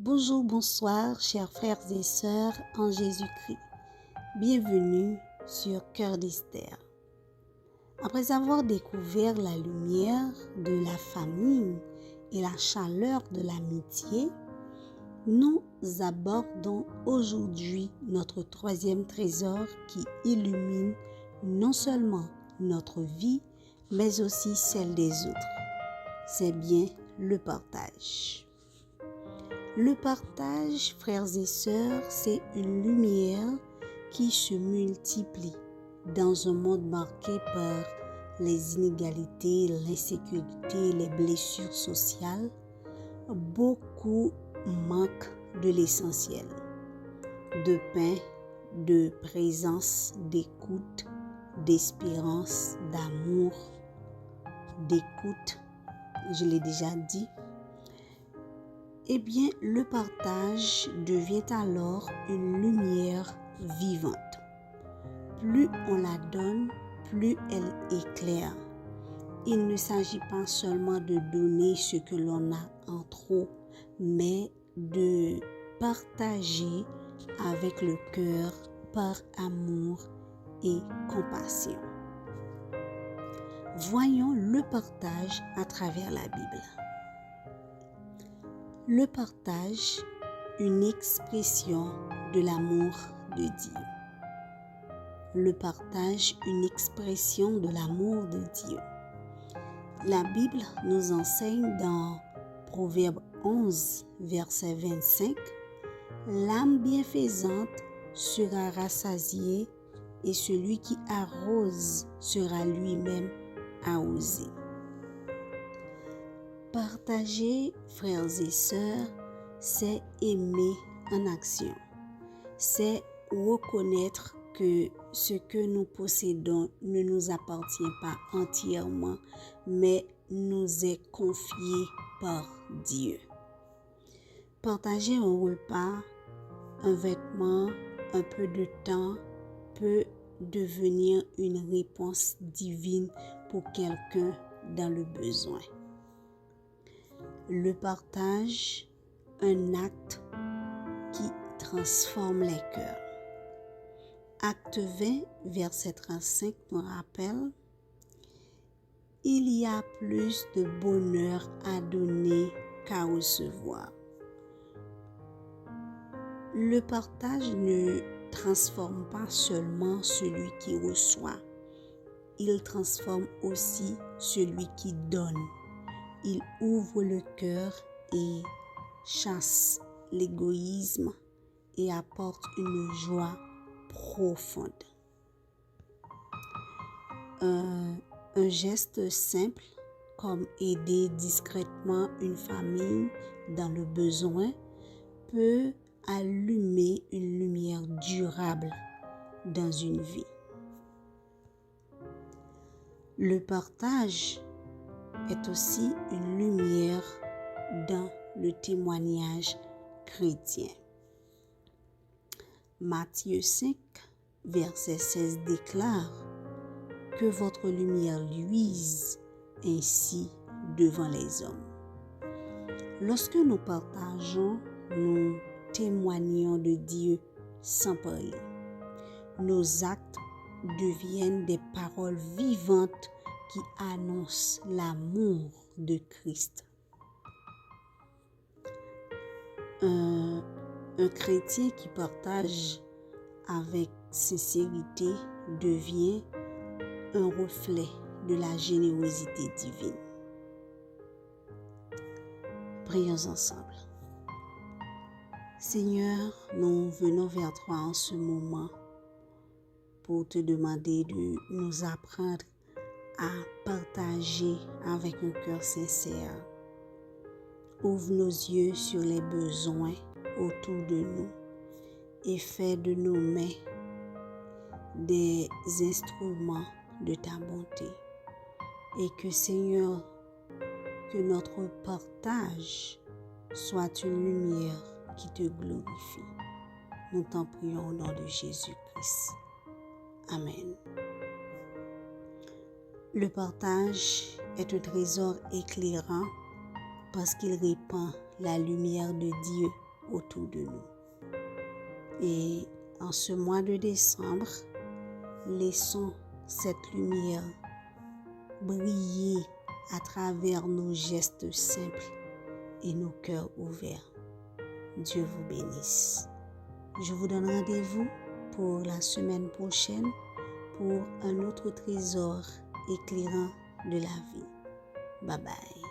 Bonjour, bonsoir, chers frères et sœurs en Jésus-Christ. Bienvenue sur Cœur d'Esther. Après avoir découvert la lumière de la famille et la chaleur de l'amitié, nous abordons aujourd'hui notre troisième trésor qui illumine non seulement notre vie, mais aussi celle des autres. C'est bien le partage. Le partage, frères et sœurs, c'est une lumière qui se multiplie dans un monde marqué par les inégalités, l'insécurité, les blessures sociales. Beaucoup manquent de l'essentiel, de paix, de présence, d'écoute, d'espérance, d'amour, d'écoute, je l'ai déjà dit. Eh bien, le partage devient alors une lumière vivante. Plus on la donne, plus elle éclaire. Il ne s'agit pas seulement de donner ce que l'on a en trop, mais de partager avec le cœur par amour et compassion. Voyons le partage à travers la Bible. Le partage, une expression de l'amour de Dieu. Le partage, une expression de l'amour de Dieu. La Bible nous enseigne dans Proverbe 11, verset 25, « L'âme bienfaisante sera rassasiée et celui qui arrose sera lui-même arrosé. » Partager, frères et sœurs, c'est aimer en action. C'est reconnaître que ce que nous possédons ne nous appartient pas entièrement, mais nous est confié par Dieu. Partager un repas, un vêtement, un peu de temps peut devenir une réponse divine pour quelqu'un dans le besoin. Le partage, un acte qui transforme les cœurs. Acte 20, verset 35 nous rappelle « Il y a plus de bonheur à donner qu'à recevoir. » Le partage ne transforme pas seulement celui qui reçoit, il transforme aussi celui qui donne. Il ouvre le cœur et chasse l'égoïsme et apporte une joie profonde. Un geste simple comme aider discrètement une famille dans le besoin peut allumer une lumière durable dans une vie. Le partage est aussi une lumière dans le témoignage chrétien. Matthieu 5, verset 16 déclare « Que votre lumière luise ainsi devant les hommes. » Lorsque nous partageons, nous témoignons de Dieu sans parler. Nos actes deviennent des paroles vivantes qui annonce l'amour de Christ. Un chrétien qui partage avec sincérité devient un reflet de la générosité divine. Prions ensemble. Seigneur, nous venons vers toi en ce moment pour te demander de nous apprendre à partager avec un cœur sincère. Ouvre nos yeux sur les besoins autour de nous et fais de nos mains des instruments de ta bonté. Et que Seigneur, que notre partage soit une lumière qui te glorifie. Nous t'en prions au nom de Jésus-Christ. Amen. Le partage est un trésor éclairant parce qu'il répand la lumière de Dieu autour de nous. Et en ce mois de décembre, laissons cette lumière briller à travers nos gestes simples et nos cœurs ouverts. Dieu vous bénisse. Je vous donne rendez-vous pour la semaine prochaine pour un autre trésor éclairant de la vie. Bye bye.